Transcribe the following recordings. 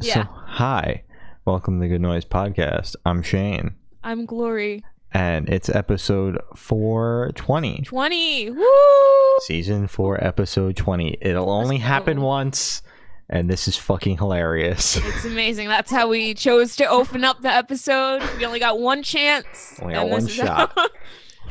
Yeah. So, hi. Welcome to the Good Noise Podcast. I'm Shane. I'm Glory. And it's episode 420. 20! Woo! Season 4, episode 20. It'll only happen once, and this is fucking hilarious. It's amazing. That's how we chose to open up the episode. We only got one chance. Only got one shot.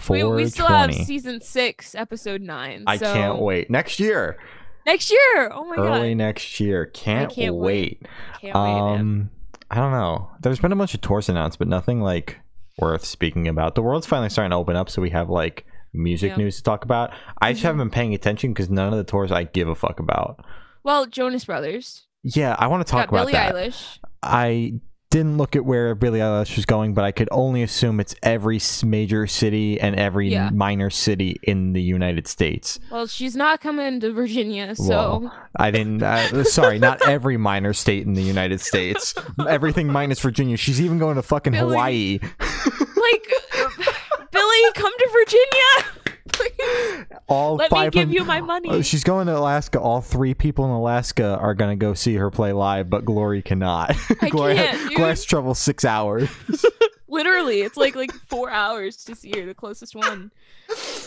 We still have season 6, episode 9. I can't wait. Next year! Next year! Oh my god. Early next year. Can't wait. Can't wait, man. I don't know. There's been a bunch of tours announced, but nothing like worth speaking about. The world's finally starting to open up, so we have like music news to talk about. I just haven't been paying attention because none of the tours I give a fuck about. Well, Jonas Brothers. Yeah, I want to talk about Billie that. Eilish. I didn't look at where Billie Eilish was going, but I could only assume it's every major city and every minor city in the United States. Well, she's not coming to Virginia, so... Well, I didn't... sorry, not every minor state in the United States. Everything minus Virginia. She's even going to fucking Hawaii. Like, Billie, come to Virginia! Please. Let me give you my money. She's going to Alaska. All 3 people in Alaska are going to go see her play live, but Glory cannot. Glory has travel 6 hours. Literally, it's like 4 hours to see her, the closest one.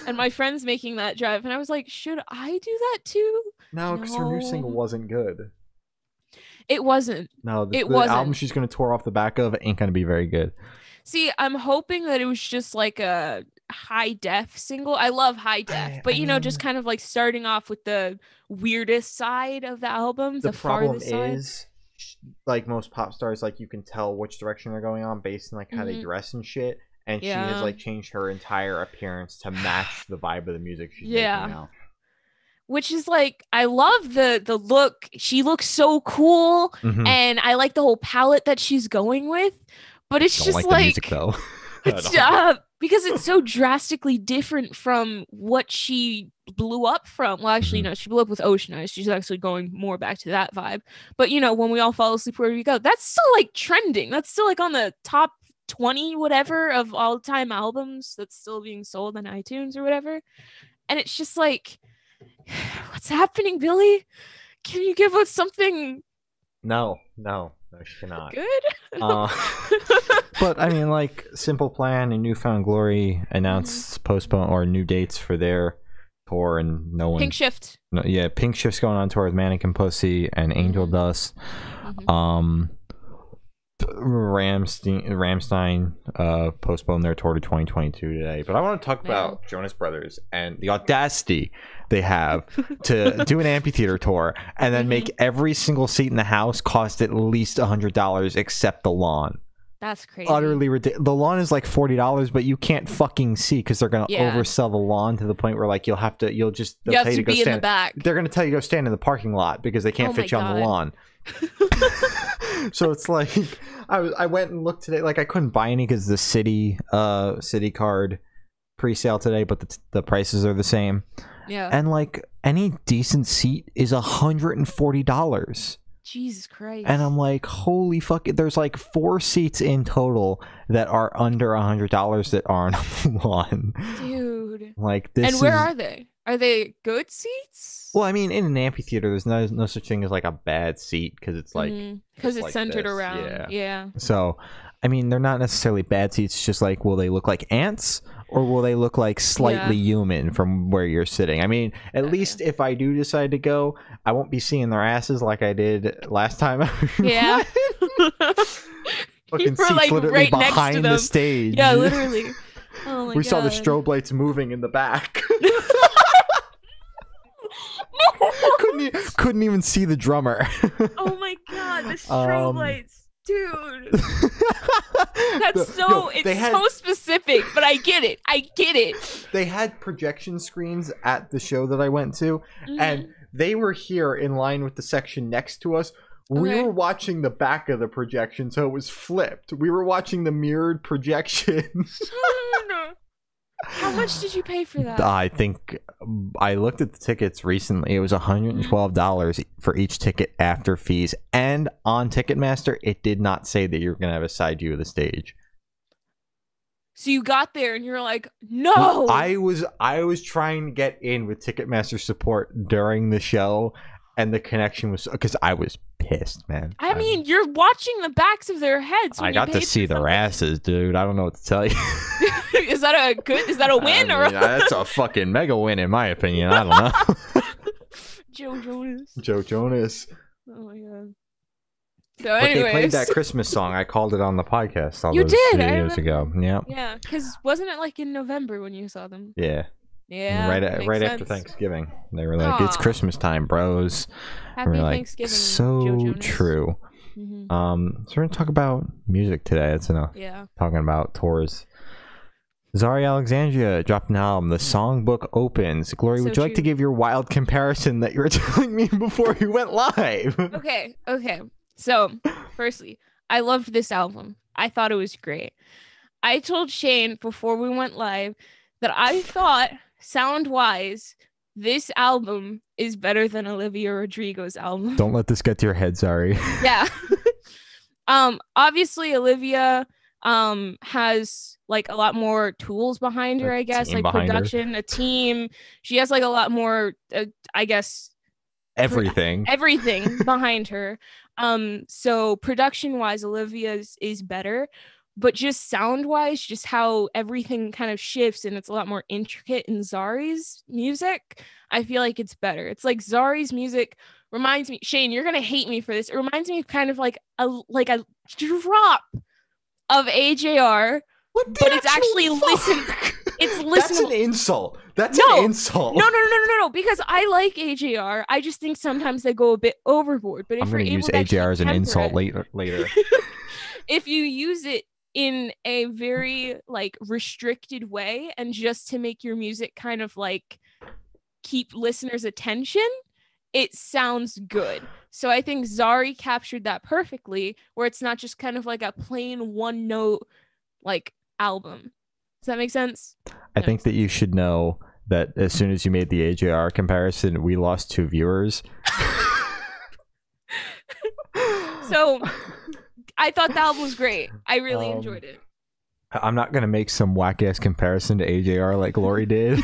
And my friend's making that drive, and I was like, should I do that too? No, because her new single wasn't good. It wasn't. No, the album she's going to tour off the back of ain't going to be very good. See, I'm hoping that it was just like a high def single. I love high def, but just kind of like starting off with the weirdest side of the album. The problem side. is, like most pop stars, like you can tell which direction they're going on based on like how they dress and shit. And she has like changed her entire appearance to match the vibe of the music she's making now. Which is like, I love the look. She looks so cool, and I like the whole palette that she's going with. But it's just like the music, though. It's because it's so drastically different from what she blew up from. Well, actually, no, she blew up with Ocean Eyes. She's actually going more back to that vibe. But when we all fall asleep, where we go, that's still like trending. That's still like on the top 20 whatever of all time albums that's still being sold on iTunes or whatever. And it's just like, what's happening, Billie? Can you give us something? No, she cannot. Good. But I mean, like Simple Plan and Newfound Glory announced postpone or new dates for their tour, and no one. Pink Shift. No, yeah, Pink Shift's going on tour with Mannequin Pussy and Angel Dust. Rammstein postponed their tour to 2022 today. But I want to talk about Jonas Brothers and the audacity they have to do an amphitheater tour and then make every single seat in the house cost at least $100 except the lawn. That's crazy. Utterly ridiculous. The lawn is like $40, but you can't fucking see because they're gonna oversell the lawn to the point where like you'll tell you to go stand in the back. They're gonna tell you to go stand in the parking lot because they can't fit you on the lawn. So it's like I went and looked today. Like I couldn't buy any because the city card pre-sale today, but the prices are the same. Yeah. And like any decent seat is $140. Jesus Christ. And I'm like, holy fuck it. There's like 4 seats in total that are under $100 that aren't on the lawn. Dude. Like this. And where are they? Are they good seats? Well, I mean, in an amphitheater, there's no such thing as like a bad seat because it's like because it's like centered this. around. Yeah. So, I mean, they're not necessarily bad seats. It's just like, will they look like ants or will they look like slightly human from where you're sitting? I mean, at least if I do decide to go, I won't be seeing their asses like I did last time. Yeah. Fucking seats like literally right behind the stage. Yeah, literally. Oh my God. We saw the strobe lights moving in the back. Couldn't even see the drummer. Oh my God, the strobe lights, dude. That's so specific, but I get it. They had projection screens at the show that I went to, and they were here in line with the section next to us. We were watching the back of the projection, so it was flipped. We were watching the mirrored projection. How much did you pay for that? I think I looked at the tickets recently. It was $112 for each ticket after fees. And on Ticketmaster, it did not say that you're going to have a side view of the stage. So you got there and you're like, no! I was trying to get in with Ticketmaster support during the show. and the connection was because I was pissed, man. I mean, you're watching the backs of their heads. I got to see their asses, dude. I don't know what to tell you. Is that a win or? That's a fucking mega win in my opinion. I don't know. Joe Jonas. Oh my god. So anyways, they played that Christmas song. I called it on the podcast all you those did, years ago. Yeah. Yeah, because wasn't it like in November when you saw them? Yeah. Yeah. Right after Thanksgiving, they were like, "It's Christmas time, bros." Happy Thanksgiving. So true. Mm-hmm. So we're gonna talk about music today. That's enough. Yeah. Talking about tours. Zari Alexandria dropped an album. The songbook opens. Glory, would you like to give your wild comparison that you were telling me before you went live? Okay. So, firstly, I loved this album. I thought it was great. I told Shane before we went live that I thought, sound-wise, this album is better than Olivia Rodrigo's album. Don't let this get to your head, Zari. Yeah. Obviously, Olivia has like a lot more tools behind her, I guess, like production, a team. She has like a lot more, I guess, everything behind her. So production wise, Olivia's is better, but just sound wise, just how everything kind of shifts and it's a lot more intricate in Zari's music, I feel like it's better. It's like Zari's music reminds me, Shane, you're gonna hate me for this, it reminds me of kind of like a drop of AJR, but it's actually listenable. That's an insult. That's an insult. No, because I like AJR. I just think sometimes they go a bit overboard. But if you're able to AJR as an insult later. If you use it in a very like restricted way and just to make your music kind of like keep listeners' attention, it sounds good. So I think Zari captured that perfectly, where it's not just kind of like a plain one note like album. Does that make sense? I think that you should know that as soon as you made the AJR comparison, we lost 2 viewers. So I thought the album was great. I really enjoyed it. I'm not going to make some whack-ass comparison to AJR like Glory did.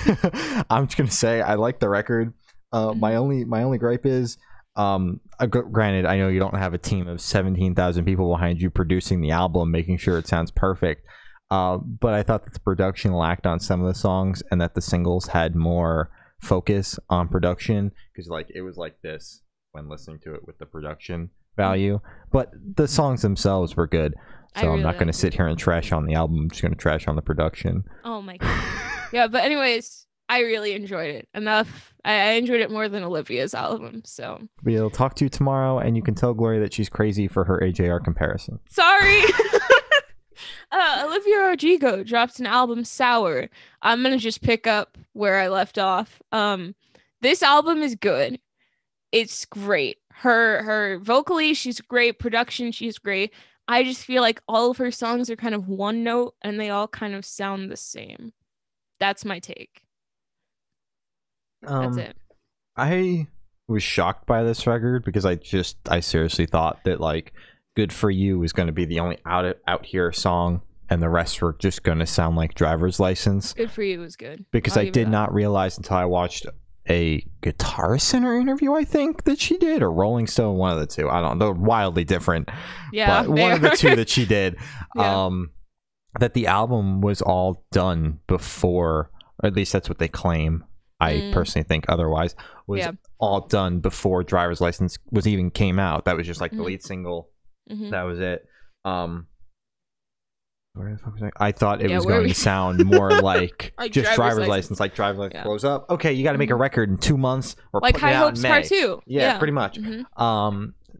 I'm just going to say I like the record. My only gripe is, granted, I know you don't have a team of 17,000 people behind you producing the album, making sure it sounds perfect. But I thought that the production lacked on some of the songs, and that the singles had more focus on production, because like it was like this when listening to it with the production value. But the songs themselves were good, so I'm not going to sit here and trash on the album. I'm just going to trash on the production. Oh my god. Yeah, but anyways, I really enjoyed it enough. I enjoyed it more than Olivia's album. So we'll talk to you tomorrow, and you can tell Gloria that she's crazy for her AJR comparison. Sorry. Olivia Rodrigo dropped an album, Sour. I'm gonna just pick up where I left off. This album is good. It's great. Her vocally, she's great. Production, she's great. I just feel like all of her songs are kind of one note, and they all kind of sound the same. That's my take. That's it. I was shocked by this record because I seriously thought that like Good For You was going to be the only out here song, and the rest were just going to sound like Driver's License. Good For You was good. Because I did not realize until I watched a Guitar Center interview, I think, that she did, or Rolling Stone, one of the two. I don't know. They're wildly different. Yeah. But one of the two that she did. Yeah. That the album was all done before, or at least that's what they claim. I personally think otherwise, was all done before Driver's License was even came out. That was just like the lead single. That was it. Where the fuck was I thought it was going to sound more like just Driver's License. Like Driver's License blows up. Okay, you got to make a record in 2 months, or like put High it out Hopes in May. Part 2. Yeah, pretty much.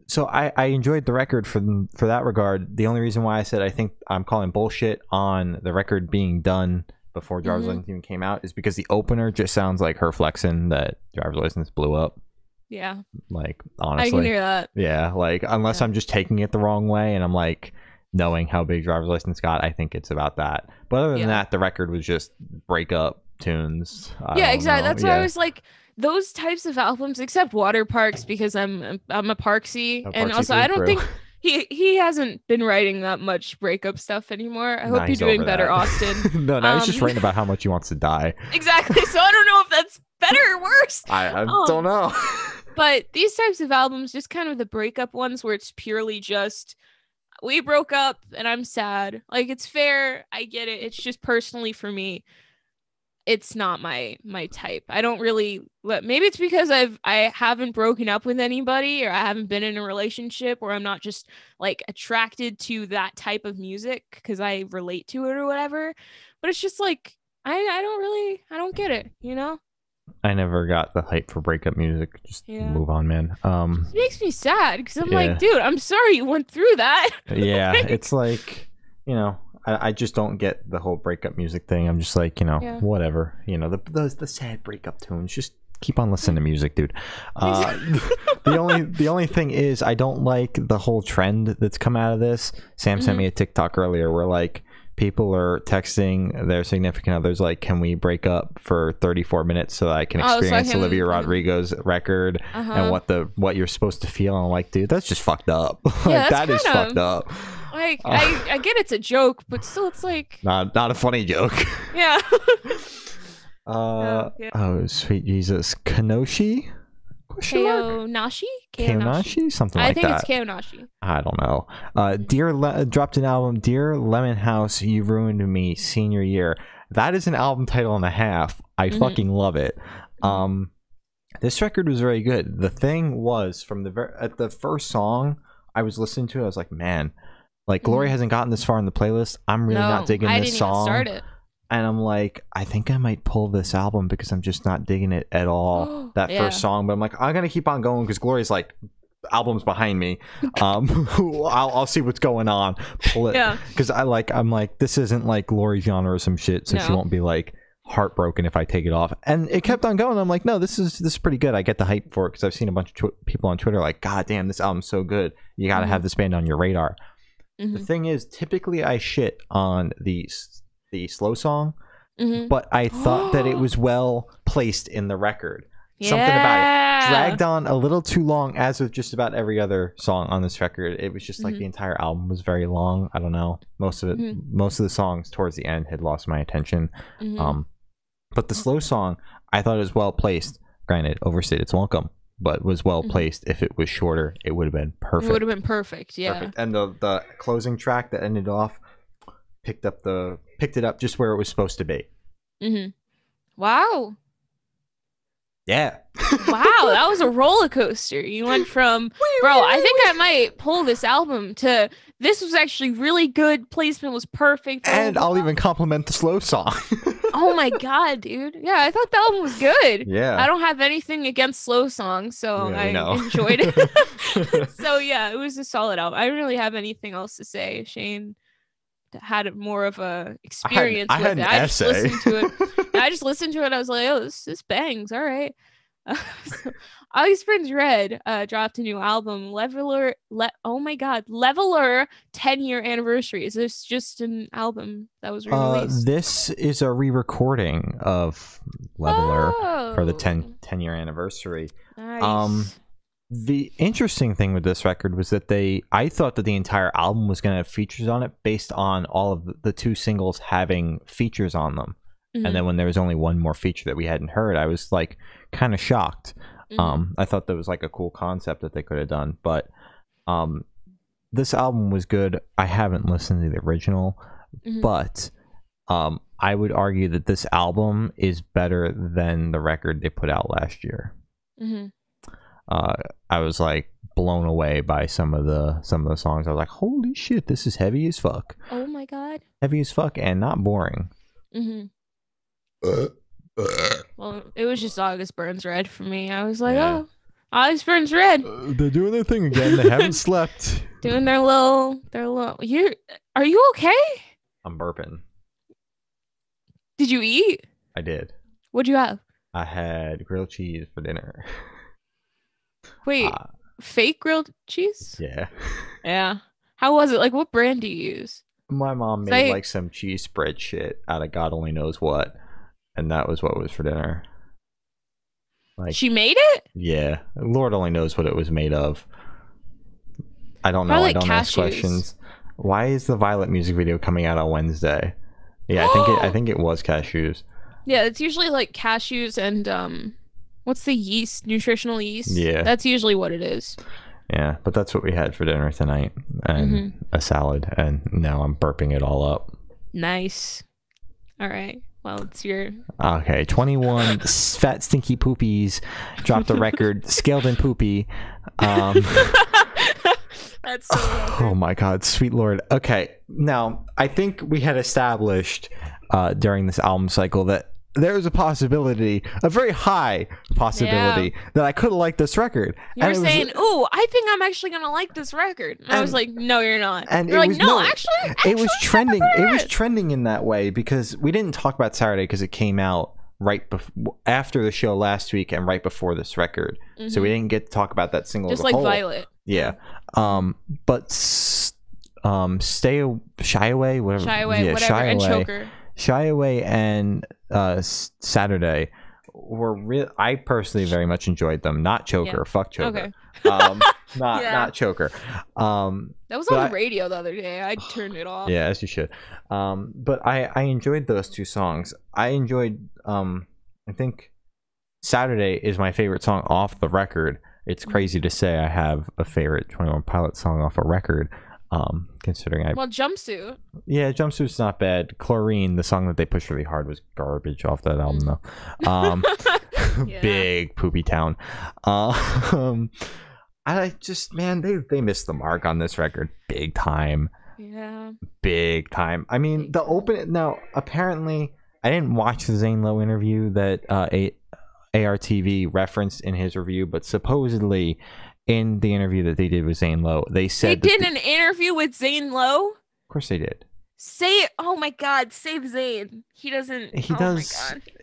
So I enjoyed the record for that regard. The only reason why I said I think I'm calling bullshit on the record being done before Driver's License even came out is because the opener just sounds like her flexing that Driver's License blew up. Yeah. Like, honestly. I can hear that. Yeah, like, unless I'm just taking it the wrong way and I'm like, knowing how big Driver's License got, I think it's about that. But other than that, the record was just breakup tunes. Yeah, exactly. That's why I was like, those types of albums, except Waterparks, because I'm a Parksy, and also I don't think he hasn't been writing that much breakup stuff anymore. I hope you're doing better, Austin. No, he's just writing about how much he wants to die. Exactly. So I don't know if that's better or worse. I don't know. But these types of albums, just kind of the breakup ones where it's purely just, we broke up and I'm sad. Like, it's fair. I get it. It's just personally for me, it's not my type. I don't really, maybe it's because I haven't broken up with anybody, or I haven't been in a relationship, or I'm not just like attracted to that type of music because I relate to it or whatever. But it's just like, I don't get it, you know? I never got the hype for breakup music. Just move on, man. It makes me sad because I'm like, dude, I'm sorry you went through that. Yeah, it's like, you know, I just don't get the whole breakup music thing. I'm just like, you know, whatever. You know, the sad breakup tunes. Just keep on listening to music, dude. The only thing is, I don't like the whole trend that's come out of this. Sam sent me a TikTok earlier where like people are texting their significant others like, can we break up for 34 minutes so that I can experience Olivia Rodrigo's record and what you're supposed to feel. And I'm like, dude, that's just fucked up. Like, that is fucked up. Like, I get it's a joke, but still it's like not a funny joke. Yeah. Oh, sweet Jesus. Kanoshi? Keonashi? Something like that. I think it's Keonashi. I don't know. Dropped an album, Dear Lemon House, You Ruined Me, Senior Year. That is an album title and a half. I fucking love it. This record was very good. The thing was, from at the first song I was listening to, I was like, man, like Glory hasn't gotten this far in the playlist. I'm really not digging this song. Even start it. And I'm like, I think I might pull this album because I'm just not digging it at all. That first song, but I'm like, I'm gonna keep on going because Glory's like, album's behind me. I'll see what's going on. Pull it, because I'm like, this isn't like Glory genre or some shit, so she won't be like heartbroken if I take it off. And it kept on going. I'm like, no, this is pretty good. I get the hype for it because I've seen a bunch of people on Twitter like, God damn, this album's so good. You got to have this band on your radar. The thing is, typically I shit on the slow song, but I thought that it was well placed in the record. Something about it dragged on a little too long, as with just about every other song on this record. It was just like the entire album was very long. I don't know, most of it, most of the songs towards the end had lost my attention. But the slow song, I thought it was well placed. Granted, overstayed its welcome, but was well placed. If it was shorter, it would have been perfect. It would have been perfect, Perfect. And the closing track that ended off picked it up just where it was supposed to be. Wow. Yeah. Wow, that was a roller coaster. You went from, bro, I think I might pull this album, to this was actually really good. Placement was perfect. And I'll even compliment the slow song. Oh my God, dude. Yeah, I thought the album was good. Yeah. I don't have anything against slow songs, so I enjoyed it. So yeah, it was a solid album. I don't really have anything else to say. Shane had more of a experience with it. I just listened to it. I just listened to it. I was like, oh, this bangs. All right. So, All These Friends Red dropped a new album, Leveler. Oh my God, Leveler 10-year anniversary. Is this just an album that was released? This is a re-recording of Leveler for the 10-year anniversary. Nice. The interesting thing with this record was that I thought that the entire album was going to have features on it based on all of the two singles having features on them. And then when there was only one more feature that we hadn't heard, I was like kind of shocked. I thought that was like a cool concept that they could have done, but this album was good. I haven't listened to the original, but I would argue that this album is better than the record they put out last year. I was like blown away by some of the songs. I was like, holy shit, this is heavy as fuck. Oh my God. Heavy as fuck and not boring. Well, it was just August Burns Red for me. I was like, oh, August Burns Red. They're doing their thing again. They haven't slept. Doing their little. Are you okay? I'm burping. Did you eat? I did. What'd you have? I had grilled cheese for dinner. Wait, fake grilled cheese? Yeah. Yeah. How was it? Like, what brand do you use? My mom made like some cheese spread shit out of God only knows what, and that was what was for dinner. Like, she made it? Yeah, Lord only knows what it was made of. I don't know. Probably I don't ask questions. Why is the Violet music video coming out on Wednesday? Yeah, I think it was cashews. Yeah, it's usually like cashews and What's the yeast? Nutritional yeast? Yeah. That's usually what it is. Yeah, but that's what we had for dinner tonight, and a salad, and now I'm burping it all up. Nice. All right. Well, it's your... Okay, 21 fat stinky poopies dropped a record, Scaled and Poopy. That's so oh my god, sweet lord. Okay, now, I think we had established during this album cycle that there's a possibility, a very high possibility, that I could have liked this record. You were saying, "Ooh, I think I'm actually gonna like this record." And I was like, "No, you're not." And you're like, "No, actually, it was trending. It was trending in that way because we didn't talk about Saturday because it came out right after the show last week and right before this record, so we didn't get to talk about that single. Just like Violet. Yeah. But Shy Away, whatever. Shy Away, whatever, and Choker. Shy Away and Saturday were I personally very much enjoyed them. Not Choker. Fuck Choker. Okay. Not Choker. That was on the radio the other day. I turned it off. Yeah, as you should. But I enjoyed those two songs. I enjoyed I think Saturday is my favorite song off the record. It's crazy to say I have a favorite 21 Pilots song off a record. Considering Jumpsuit. Yeah, Jumpsuit's not bad. Chlorine, the song that they pushed really hard, was garbage off that album though. Big poopy town. I just, man, they missed the mark on this record big time. Yeah, big time. I mean, now apparently I didn't watch the Zane Lowe interview that ARTV referenced in his review, but supposedly in the interview that they did with Zane Lowe, they said they did an interview with Zane Lowe. Of course they did. Oh my god, save Zane. He does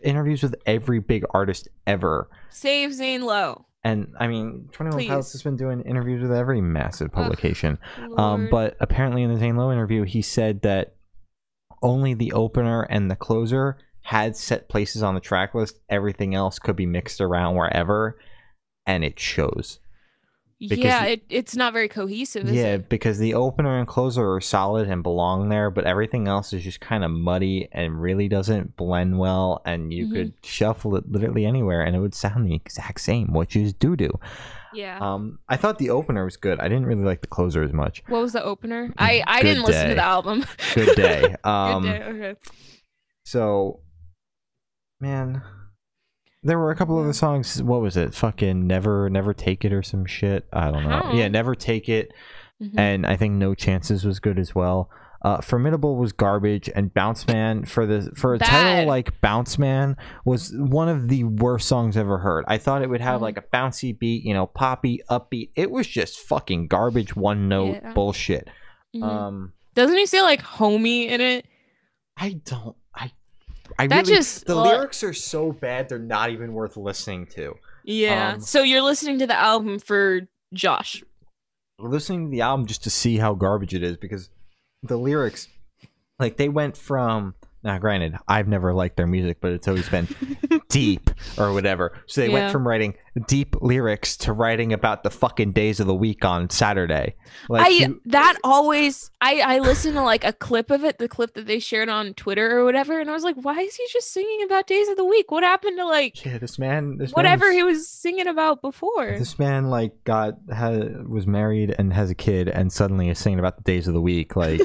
interviews with every big artist ever. Save Zane Lowe. And I mean, 21 Pilots has been doing interviews with every massive publication. But apparently in the Zane Lowe interview, he said that only the opener and the closer had set places on the track list. Everything else could be mixed around wherever, and it shows. It's not very cohesive, is it? Because the opener and closer are solid and belong there, but everything else is just kind of muddy and really doesn't blend well, and you could shuffle it literally anywhere and it would sound the exact same, which is doo-doo. Yeah. I thought the opener was good. I didn't really like the closer as much. What was the opener? I didn't listen to the album. Good Day. Good Day, okay. So, man... There were a couple of the songs. What was it? Fucking Never Take It or some shit. I don't know. Yeah, Never Take It. And I think No Chances was good as well. Formidable was garbage, and Bounce Man for a title like Bounce Man was one of the worst songs I've ever heard. I thought it would have like a bouncy beat, poppy, upbeat. It was just fucking garbage, one note bullshit. Doesn't he say like homie in it? The lyrics are so bad they're not even worth listening to. Yeah. So you're listening to the album for Josh. We're listening to the album just to see how garbage it is, because the lyrics, like, they went from, now granted, I've never liked their music, but it's always been deep or whatever. So they went from writing deep lyrics to writing about the fucking days of the week on Saturday. I listened to like a clip of it, the clip that they shared on Twitter or whatever, and I was like, why is he just singing about days of the week? What happened to like this man he was singing about before? This man like was married and has a kid and suddenly is singing about the days of the week. Like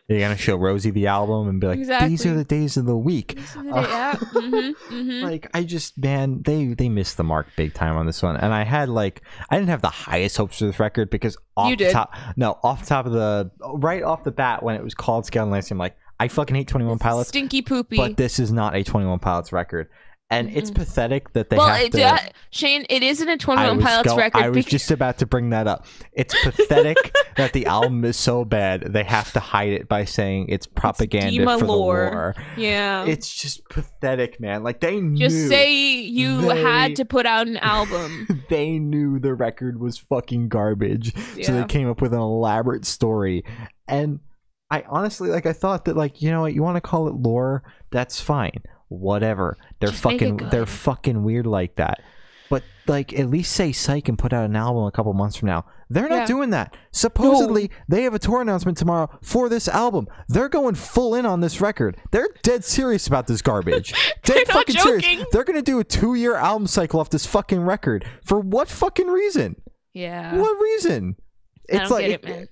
you're gonna show Rosie the album and be like, these are the days of the week. Like, I just, man, they missed the mark big time on this one. And I didn't have the highest hopes for this record because right off the bat when it was called Scale and Lance, I'm like, I fucking hate 21 Pilots. Stinky poopy. But this is not a 21 Pilots record. And it's pathetic that they have to... Shane, it isn't a 21 Pilots record. I was just about to bring that up. It's pathetic that the album is so bad they have to hide it by saying it's propaganda for the war. Yeah. It's just pathetic, man. Like, they knew... Just say you had to put out an album. They knew the record was fucking garbage. Yeah. So they came up with an elaborate story. And I honestly, I thought that, you know what, you want to call it lore? That's fine. Whatever. They're fucking weird like that. but like at least say Psych and put out an album a couple months from now. They're not doing that. Supposedly, they have a tour announcement tomorrow for this album. They're going full in on this record. They're dead serious about this garbage. Dead fucking serious. They're going to do a 2-year album cycle off this fucking record. For what fucking reason? Yeah. What reason? It's like, get it, man.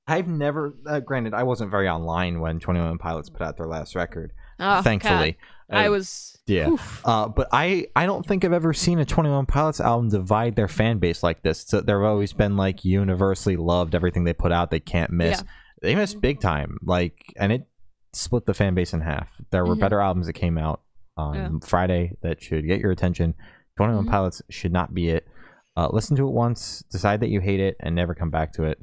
I've never, granted, I wasn't very online when 21 Pilots put out their last record. Oh, thankfully. I was... Yeah. But I don't think I've ever seen a 21 Pilots album divide their fan base like this. So they've always been like universally loved. Everything they put out, they can't miss. Yeah. They missed big time. Like, and it split the fan base in half. There were better albums that came out on Friday that should get your attention. 21 Pilots should not be it. Listen to it once, decide that you hate it, and never come back to it.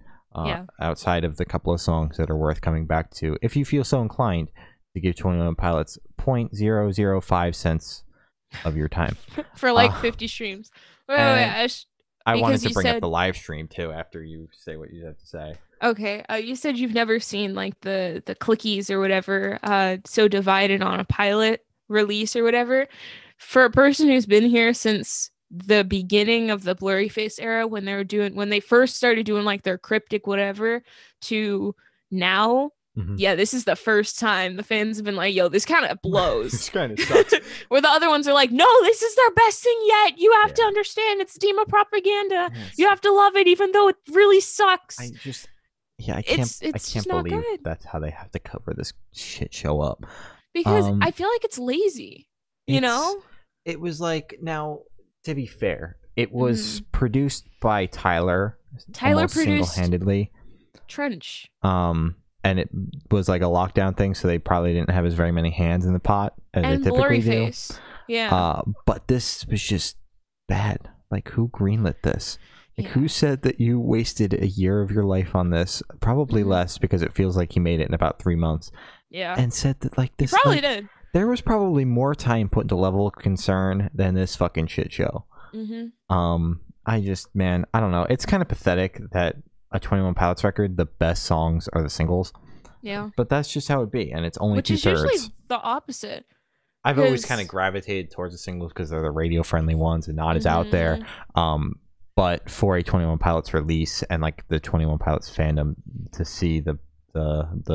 Outside of the couple of songs that are worth coming back to, if you feel so inclined to give 21 Pilots 0.005 cents of your time for like 50 streams. Wait, I wanted to bring up the live stream too after you say what you have to say. Okay, you said you've never seen like the clickies or whatever so divided on a pilot release or whatever. For a person who's been here since the beginning of the Blurry Face era, when they first started doing like their cryptic whatever to now. Yeah, this is the first time the fans have been like, yo, this kind of blows. This kind of sucks. Where the other ones are like, no, this is their best thing yet. You have to understand it's demo propaganda. Yes. You have to love it even though it really sucks. I can't believe that's how they have to cover this shit show up. Because I feel like it's lazy, you know? It was like, now, to be fair, it was produced by Tyler produced single-handedly. Trench. And it was like a lockdown thing, so they probably didn't have as very many hands in the pot as they typically do. Face. Yeah. But this was just bad. Like, who greenlit this? Like, who said that you wasted a year of your life on this? Probably less, because it feels like he made it in about 3 months. Yeah. And said that like this. He probably did. There was probably more time put into level of concern than this fucking shit show. I don't know. It's kind of pathetic that a 21 Pilots record, the best songs are the singles. Yeah. But that's just how it be, and it's only 2/3. Which is usually the opposite. I've always kind of gravitated towards the singles because they're the radio-friendly ones and not as out there. But for a 21 Pilots release and like the 21 Pilots fandom to see the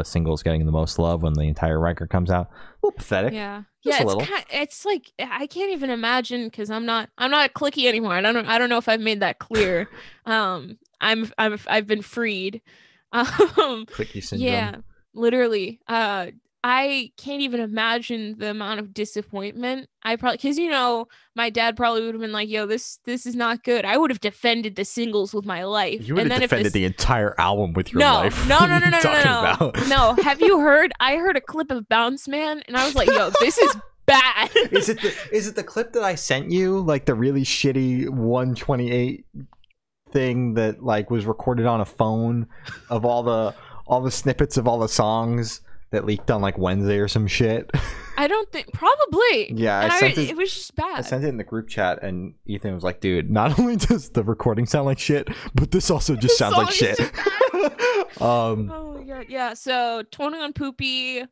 singles getting the most love when the entire record comes out, a little pathetic. Yeah. It's like I can't even imagine, because I'm not a clicky anymore. I don't know if I've made that clear. I've been freed. Clicky syndrome. Yeah, literally. I can't even imagine the amount of disappointment because my dad probably would have been like, yo, this is not good. I would have defended the singles with my life. You would have defended the entire album with your life. No. No, have you heard? I heard a clip of Bounce Man and I was like, yo, this is bad. Is it the clip that I sent you? Like the really shitty 128 thing that like was recorded on a phone of all the snippets of all the songs that leaked on like Wednesday or some shit? I don't think, probably. Yeah, it was just bad. I sent it in the group chat and Ethan was like, dude, not only does the recording sound like shit, but this also just sounds like shit. Oh my god, yeah. So 21 Poopy,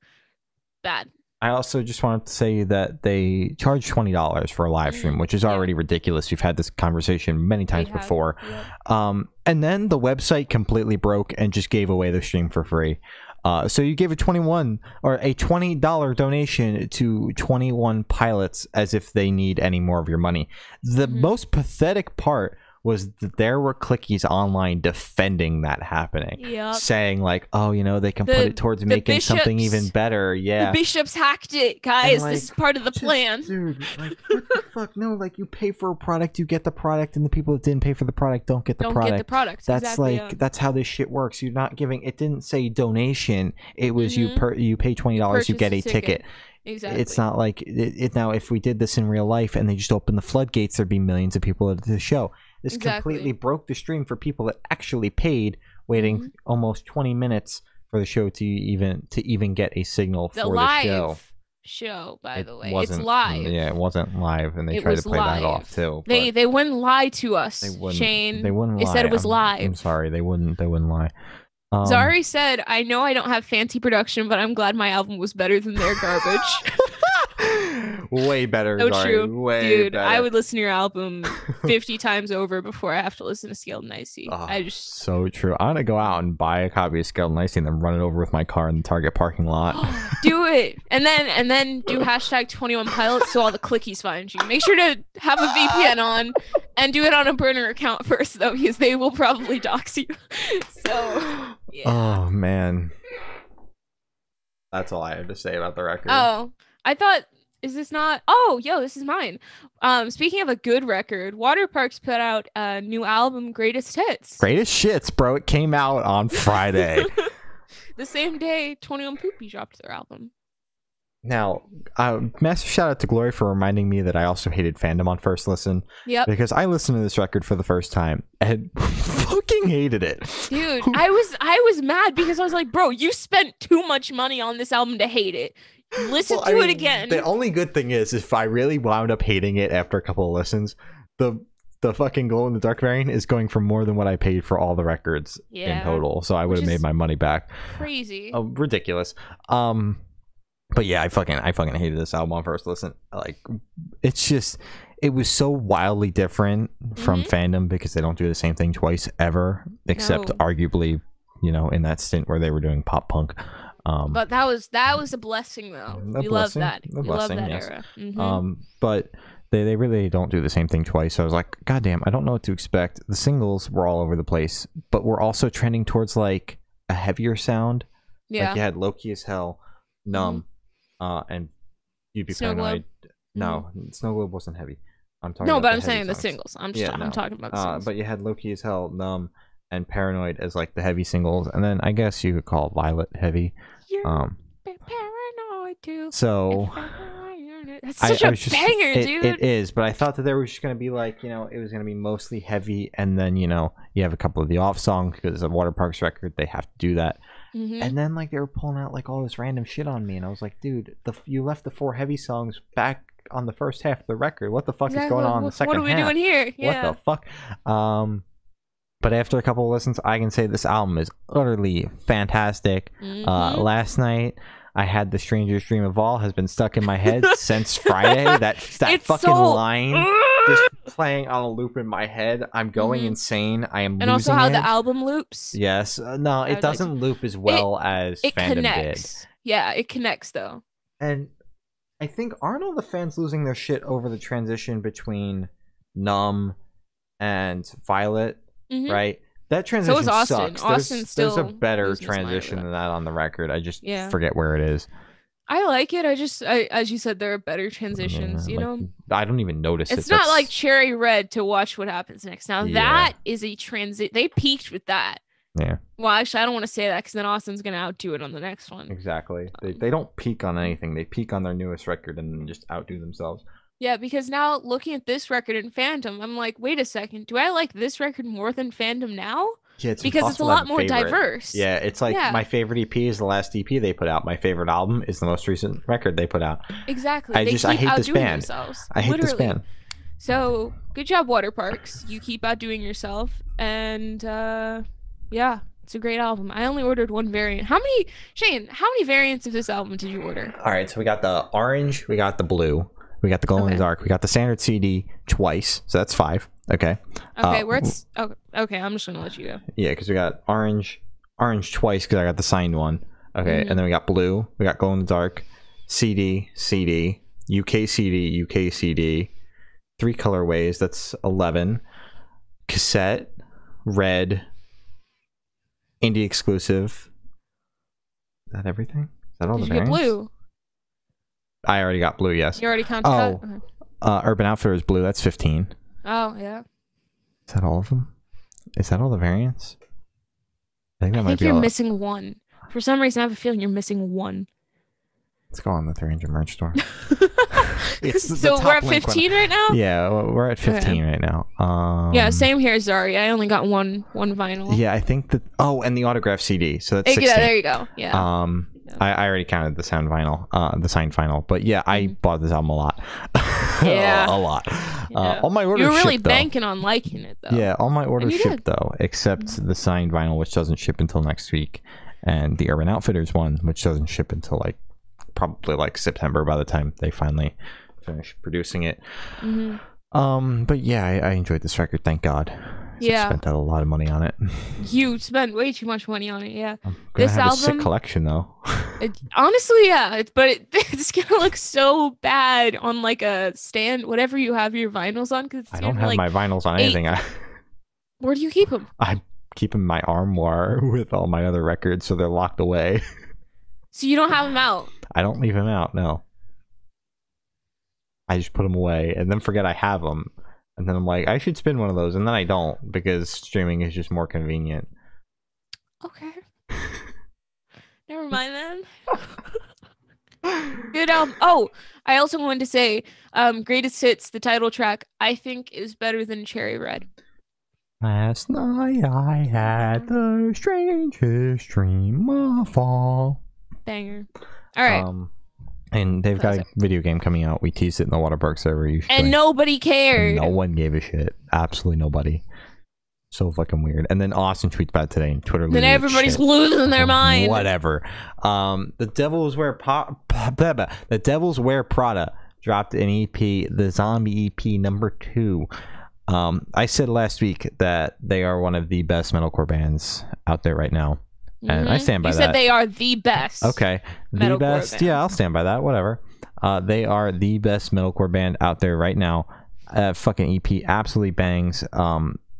bad. I also just wanted to say that they charge $20 for a live stream, which is already ridiculous. We've had this conversation many times before. Yep. And then the website completely broke and just gave away the stream for free. So you gave a $20 donation to 21 Pilots as if they need any more of your money. The most pathetic part was that there were clickies online defending that happening, saying like, oh, they can put it towards making something even better. Yeah, the bishops hacked it, guys. This is part of the plan. Dude, like, what the fuck? No, like, you pay for a product, you get the product, and the people that didn't pay for the product don't get the product. That's exactly, that's how this shit works. You're not giving. It didn't say donation. It was you pay $20, you get a ticket. Exactly. It's not like now. If we did this in real life and they just opened the floodgates, there'd be millions of people at the show. This completely broke the stream for people that actually paid, waiting almost 20 minutes for the show to even get a signal for the show. By the way, it's live. Yeah, it wasn't live, and they tried to play that off too. They wouldn't lie to us, Shane. They wouldn't lie. They said it was live. I'm sorry, they wouldn't lie. Zari said, I know I don't have fancy production, but I'm glad my album was better than their garbage. Way better. So Zari. true. Way Dude, better. I would listen to your album 50 times over before I have to listen to Scaled and Icy. So true. I'm gonna go out and buy a copy of Scaled and Icy and then run it over with my car in the Target parking lot. Do it. And then do hashtag 21 Pilots so all the clickies find you. Make sure to have a VPN on and do it on a burner account first though, because they will probably dox you. So yeah. Oh man. That's all I have to say about the record. Oh, I thought, is this not? Oh, yo, this is mine. Speaking of a good record, Waterparks put out a new album, Greatest Hits. Greatest Shits, bro. It came out on Friday. The same day 21 Poopy dropped their album. Now, massive shout out to Glory for reminding me that I also hated Fandom on first listen. Yep. Because I listened to this record for the first time and fucking hated it. Dude, I was mad because I was like, bro, you spent too much money on this album to hate it. Listen to it again. The only good thing is if I really wound up hating it after a couple of listens, the fucking glow in the dark variant is going for more than what I paid for all the records in total. So I would have made my money back. Crazy. Ridiculous. But yeah, I fucking hated this album on first listen. Like, it was so wildly different from Fandom because they don't do the same thing twice ever, except arguably, in that stint where they were doing pop punk. But that was a blessing though. We love that. We love that era. But they really don't do the same thing twice. So I was like, God damn, I don't know what to expect. The singles were all over the place, but we're also trending towards like a heavier sound. Yeah. Like you had Low Key as Hell, Numb, and You'd Be Paranoid. No, Snow Globe wasn't heavy. I'm saying the singles. I'm talking about the singles. But you had Low Key as Hell, Numb, and Paranoid as like the heavy singles, and then I guess you could call Violet heavy. You're paranoid too. So that's such a banger, dude. It is, but I thought that there was just gonna be like, it was gonna be mostly heavy, and then you have a couple of the off songs because it's a Waterparks record. They have to do that. And then like they were pulling out like all this random shit on me, and I was like, dude, you left the 4 heavy songs back on the first half of the record. What the fuck is going on in the second half? What are we doing here? Yeah. What the fuck? But after a couple of listens, I can say this album is utterly fantastic. Last night, I had The Stranger's Dream of All has been stuck in my head since Friday. That fucking line just playing on a loop in my head. I'm going insane. I am losing it. And also how the album loops. Yes. No, it doesn't loop as well as Fandom connects. Did. Yeah, it connects though. And I think aren't all the fans losing their shit over the transition between Numb and Violet? Right? That transition sucks. There's a better transition than that on the record. I just forget where it is. I like it. As you said, there are better transitions, I don't even notice it. It's not like Cherry Red to watch what happens next. Now that is a transit. They peaked with that. Yeah. Well, actually, I don't want to say that because then Austin's going to outdo it on the next one. Exactly. They don't peak on anything. They peak on their newest record and then just outdo themselves. Yeah, because now looking at this record in Fandom, I'm like, wait a second. Do I like this record more than Fandom now? Yeah, because it's a lot more diverse. Yeah, it's like my favorite EP is the last EP they put out. My favorite album is the most recent record they put out. Exactly. I hate this band. I hate this band. So good job, Waterparks. You keep outdoing yourself, and yeah, it's a great album. I only ordered 1 variant. How many variants of this album did you order? All right, so we got the orange, we got the blue, we got the glow in the dark, we got the standard CD twice, so that's 5. Okay. Okay, okay, I'm just gonna let you go. Yeah, because we got orange twice because I got the signed one. Okay, and then we got blue, we got glow in the dark, CD, UK CD, 3 colorways, that's 11. Cassette, red, indie exclusive. Is that everything? Is that all the variants? Did you get blue? I already got blue, yes. You already counted that? Okay. Urban Outfitters blue, that's 15. Oh, yeah. Is that all of them? Is that all the variants? I think you're missing 1. For some reason, I have a feeling you're missing 1. Let's go on the 300 merch store. So we're at 15 right now? Yeah, we're at 15 right now. Yeah, same here, Zari. I only got one vinyl. Yeah, I think that. Oh, and the autograph CD. So that's 16. Yeah, there you go. Yeah. I already counted the signed vinyl, but yeah, I bought this album a lot. Yeah, a lot. Yeah. All my orders. You were really shipped, banking on liking it, though. Yeah, all my orders shipped though, except the signed vinyl, which doesn't ship until next week, and the Urban Outfitters one, which doesn't ship until probably September by the time they finally finished producing it. But yeah, I enjoyed this record, thank God. Yeah, I spent a lot of money on it. You spent way too much money on it. Yeah, I'm gonna have a sick collection though. Honestly, yeah, it's gonna look so bad on like a stand, whatever you have your vinyls on. Because I don't have my vinyls on anything. Where do you keep them? I keep them in my armoire with all my other records, so they're locked away. So you don't have them out? I don't leave them out. No. I just put them away and then forget I have them. And then I'm like, I should spin one of those. And then I don't because streaming is just more convenient. Okay. Never mind then. Good album. Oh, I also wanted to say Greatest Hits, the title track, I think is better than Cherry Red. Last night I had the strangest dream of fall. Banger. All right. And they've got a video game coming out. We teased it in the Waterparks server. And nobody cared. No one gave a shit. Absolutely nobody. So fucking weird. And then Austin tweets about it today and Twitter. Then everybody's losing their mind. Whatever. The Devils Wear Prada dropped an EP, the Zombie EP #2. I said last week that they are one of the best metalcore bands out there right now. And I stand by that. You said they are the best. Okay. The best. Band. Yeah, I'll stand by that. Whatever. They are the best metalcore band out there right now. Fucking EP absolutely bangs.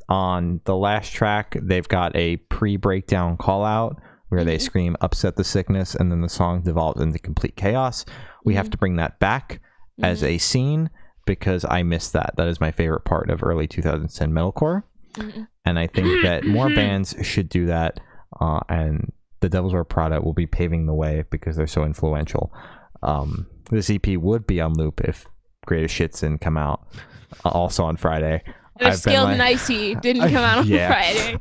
On the last track, they've got a pre-breakdown call out where they scream "Upset the Sickness," and then the song devolves into complete chaos. We have to bring that back as a scene because I missed that. That is my favorite part of early 2010 metalcore. And I think that more bands should do that. And the Devils Wear Prada will be paving the way because they're so influential. This EP would be on loop if Greatest Shits didn't come out also on Friday. Scaled Nicey didn't come out on Friday.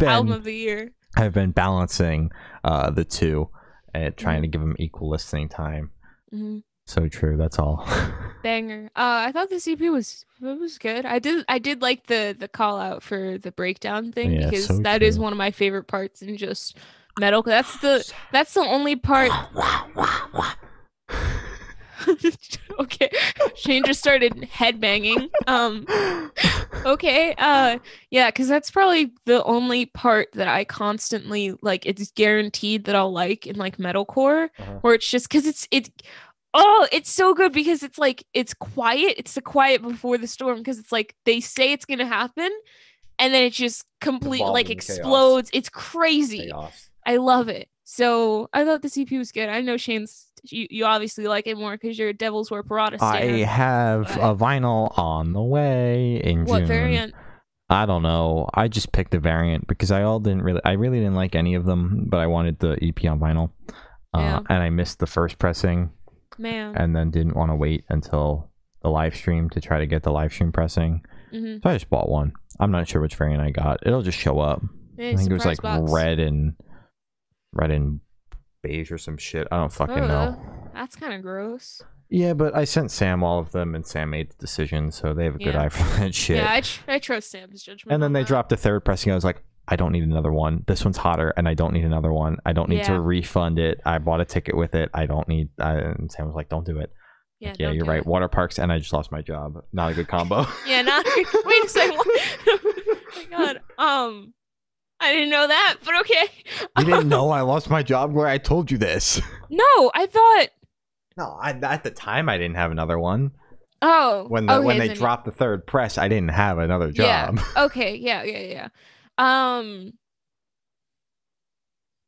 Album of the year. I've been balancing the two and trying to give them equal listening time. So true. That's all. Banger. I thought this EP was good. I did like the call out for the breakdown thing because that is one of my favorite parts in just metal. That's the only part. Okay, Shane just started headbanging. Okay. Yeah, because that's probably the only part that I constantly like. It's guaranteed that I'll like in like metalcore, where it's just because it's so good because it's like it's quiet. It's the quiet before the storm because it's like they say it's gonna happen, and then it just completely like explodes. Chaos. It's crazy. Chaos. I love it. So I thought this EP was good. I know Shane's. You obviously like it more because you're a Devils Wear Prada stan. I have a vinyl on the way in June. What variant? I don't know. I just picked a variant because I really didn't like any of them, but I wanted the EP on vinyl. And I missed the first pressing. Man. And then didn't want to wait until the live stream to try to get the live stream pressing. So I just bought one. I'm not sure which variant I got. It'll just show up. I think it was like red and beige or some shit. I don't fucking know. That's kind of gross. Yeah, but I sent Sam all of them, and Sam made the decision, so they have a good eye for that shit. Yeah, I trust Sam's judgment. And then they dropped the third pressing. I was like, I don't need another one. This one's hotter, and I don't need another one. I don't need to refund it. I bought a ticket with it. I don't need. And Sam was like, don't do it. Yeah, like, you're right. Waterparks, and I just lost my job. Not a good combo. Yeah, wait a second. Oh my God. I didn't know that, but okay. You didn't know I lost my job where I told you this. No, I thought. No, at the time I didn't have another one. Oh. When they dropped the third press, I didn't have another job. Yeah. Okay. Yeah.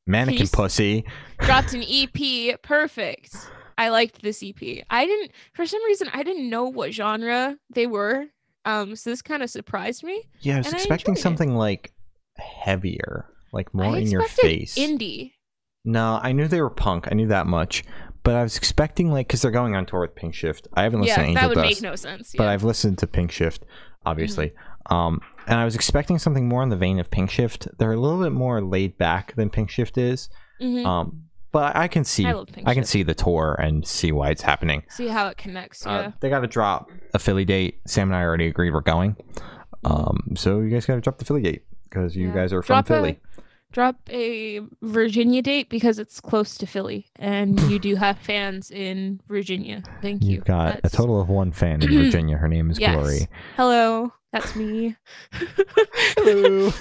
Mannequin Pussy dropped an EP. Perfect. I liked this EP. For some reason I didn't know what genre they were. So this kind of surprised me. Yeah, I was expecting something like heavier, like more in your face. Indie. No, I knew they were punk. I knew that much. But I was expecting, like, because they're going on tour with Pink Shift. I haven't listened to Angel Dust. Yeah, that would make no sense. But I've listened to Pink Shift, obviously. And I was expecting something more in the vein of Pink Shift. They're a little bit more laid back than Pink Shift is. But I can see the tour and see why it's happening. See how it connects. Yeah. They got to drop a Philly date. Sam and I already agreed we're going. So you guys got to drop the Philly date because you guys are from Philly. drop a Virginia date because it's close to Philly, and you do have fans in Virginia. Thank you. You've got a total of one fan in Virginia. Her name is Glory. Hello, that's me. Hello.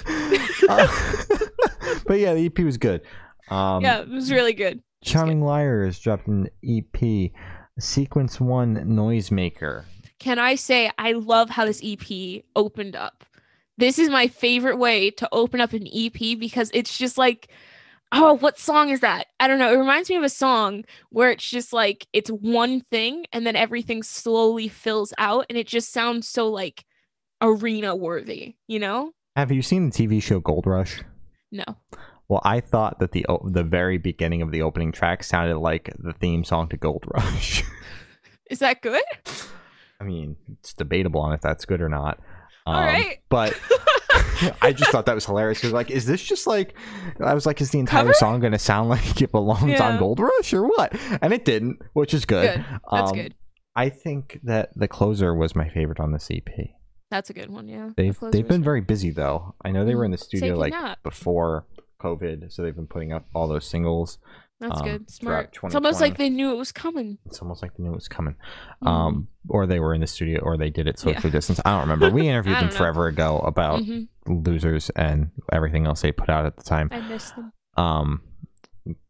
But yeah, the EP was good. Yeah, it was really good. Charming Liars dropped an EP, Sequence 1 Noisemaker. Can I say I love how this EP opened up? This is my favorite way to open up an EP because it's just like, oh, what song is that? I don't know. It reminds me of a song where it's just like, it's one thing and then everything slowly fills out and it just sounds so like arena worthy, you know? Have you seen the TV show Gold Rush? No. Well, I thought that the very beginning of the opening track sounded like the theme song to Gold Rush. Is that good? I mean, it's debatable on if that's good or not. All right. But I just thought that was hilarious. Because, like, is this just like... I was like, is the entire song going to sound like it belongs on Gold Rush or what? And it didn't, which is good. That's good. I think that the closer was my favorite on this EP. That's a good one, yeah. They've been very busy, though. I know they were in the studio, before COVID, so they've been putting up all those singles. That's good. Smart. It's almost like they knew it was coming. Or they were in the studio, or they did it socially distance. I don't remember. We interviewed them forever ago about Losers and everything else they put out at the time. I missed them.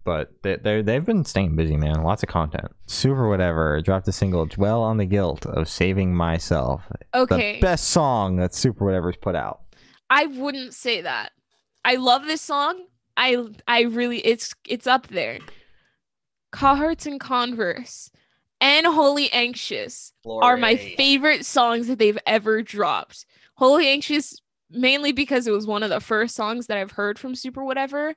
But they've been staying busy, man. Lots of content. Super Whatevr dropped a single, Dwell on the Guilt of Saving Myself. Okay. The best song that Super Whatev's put out. I wouldn't say that. I love this song. I really, it's up there. Carhartts and Converse and Holy Anxious are my favorite songs that they've ever dropped. Holy Anxious, mainly because it was one of the first songs that I've heard from Super Whatevr.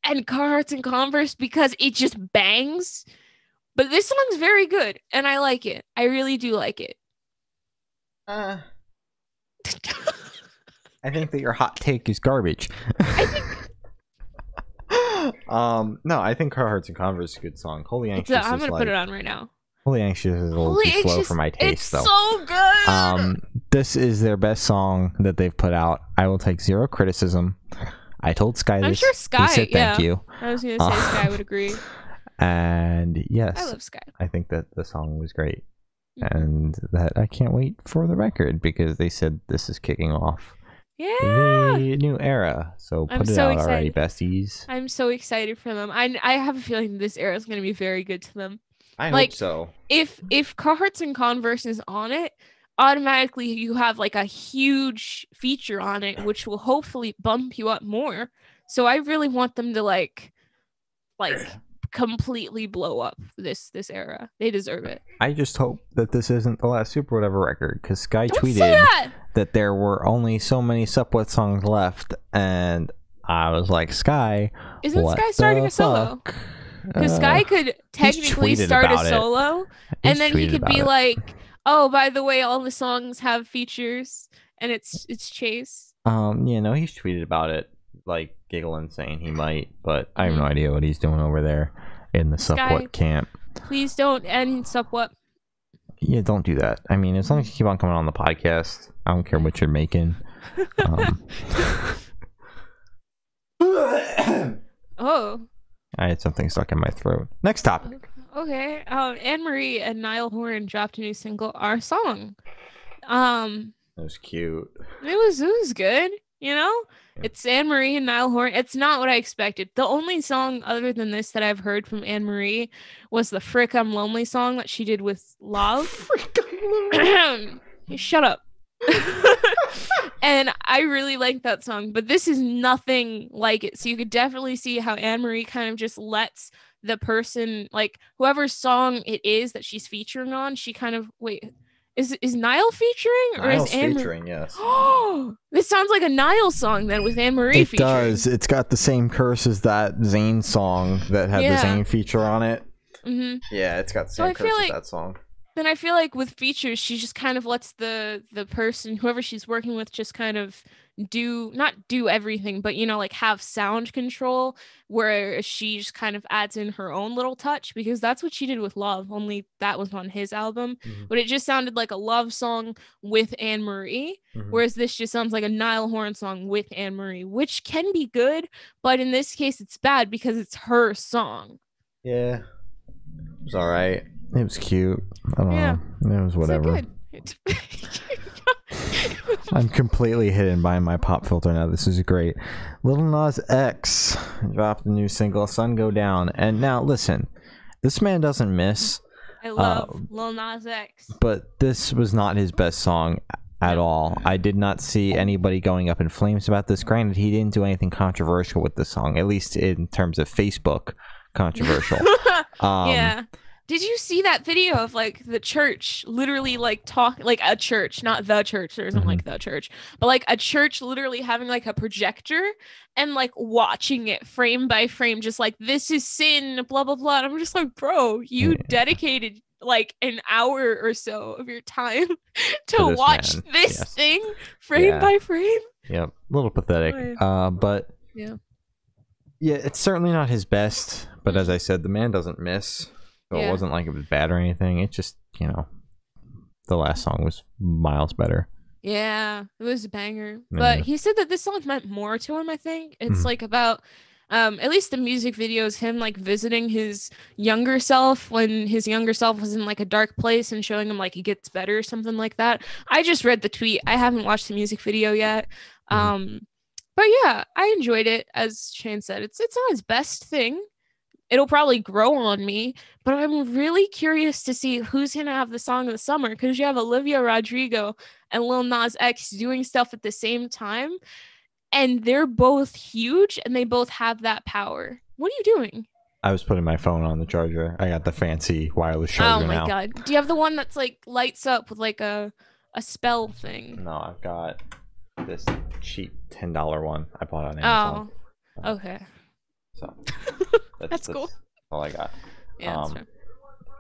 And Carhartts and Converse because it just bangs. But this song's very good, and I like it. I really do like it. I think that your hot take is garbage. I think... No, I think Carhartts and Converse is a good song. Holy Anxious I'm gonna put it on right now. Holy Anxious is a little too slow for my taste, though. It's so good! This is their best song that they've put out. I will take zero criticism. I told Sky this. I'm sure Sky, he said thank you. I was gonna say Sky would agree. And yes, I love Sky. I think that the song was great. And that I can't wait for the record because they said this is kicking off the new era. So put it out already, besties. I'm so excited for them. I have a feeling this era is going to be very good to them. I hope so. If Carhartts and Converse is on it, automatically you have like a huge feature on it, which will hopefully bump you up more. So I really want them to like completely blow up this era. They deserve it. I just hope that this isn't the last Super Whatevr record, because Sky tweeted that there were only so many Supwhat songs left, and I was like, Sky, isn't Sky starting a solo? Because Sky could technically start a solo, and then he could be like, oh, by the way, all the songs have features, and it's Chase. He's tweeted about it, like giggling, saying he might, but I have no idea what he's doing over there in the Supwhat camp. Please don't end Supwhat. Yeah, don't do that. I mean, as long as you keep on coming on the podcast, I don't care what you're making. Oh. I had something stuck in my throat. Next topic. Okay. Anne-Marie and Niall Horan dropped a new single, Our Song. That was cute. It was good, you know? It's Anne-Marie and Niall Horan. It's not what I expected. The only song other than this that I've heard from Anne-Marie was the Frick I'm Lonely song that she did with Love. Frick I'm Lonely. Hey, shut up. And I really like that song, but this is nothing like it. So you could definitely see how Anne-Marie kind of just lets the person, like whoever's song it is that she's featuring on, she kind of is Niall featuring or Niall's is Anne featuring? Yes. Oh, this sounds like a Niall song then with Anne-Marie featuring. It does. It's got the same curse as that Zayn song that had the Zayn feature on it. Mm-hmm. Yeah, it's got the same curse as that song. Then I feel like with features, she just kind of lets the person, whoever she's working with, just kind of not do everything, but like have sound control, where she just kind of adds in her own little touch, because that's what she did with Love, only that was on his album. But it just sounded like a love song with Anne Marie, whereas this just sounds like a Niall Horan song with Anne Marie, which can be good, but in this case it's bad because it's her song. Yeah, it was all right. It was cute. I don't know. It was whatever. I'm completely hidden by my pop filter now. This is great. Lil Nas X dropped a new single, Sun Go Down. And now, listen, this man doesn't miss. I love Lil Nas X. But this was not his best song at all. I did not see anybody going up in flames about this. Granted, he didn't do anything controversial with the song, at least in terms of Facebook controversial. Yeah. Did you see that video of like the church literally like like a church, not the church, there isn't like the church, but like a church literally having like a projector and like watching it frame by frame, just like, this is sin, blah blah blah. And I'm just like, bro, you dedicated like an hour or so of your time to watch this thing frame by frame. Yep, a little pathetic. But yeah, it's certainly not his best, but as I said, the man doesn't miss. So it wasn't like it was bad or anything. It just, the last song was miles better. Yeah, it was a banger. But he said that this song meant more to him, I think. It's like about, at least the music video is him like visiting his younger self when his younger self was in like a dark place and showing him like he gets better or something like that. I just read the tweet. I haven't watched the music video yet. But yeah, I enjoyed it. As Shane said, it's not his best thing. It'll probably grow on me, but I'm really curious to see who's going to have the song of the summer, because you have Olivia Rodrigo and Lil Nas X doing stuff at the same time, and they're both huge and they both have that power. What are you doing? I was putting my phone on the charger. I got the fancy wireless charger now. Oh my god. Do you have the one that's like lights up with like a spell thing? No, I've got this cheap $10 one I bought on Amazon. Oh, okay. So that's cool. All I got. Yeah, that's true.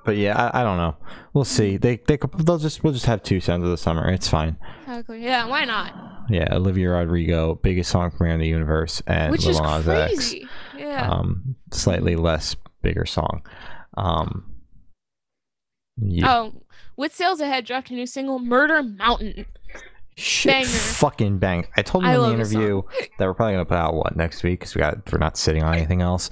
But yeah, I don't know. We'll see. We'll just have 2 sounds of the summer. It's fine. Exactly. Yeah, why not? Yeah, Olivia Rodrigo, biggest song premiere in the universe, and which Lil is Nas crazy. X, yeah. Slightly less bigger song. Yeah. Oh, with sales ahead, dropped a new single, Murder Mountain. Shit, banger. Fucking bang. I told him in the interview that we're probably gonna put out next week, because we're not sitting on anything else,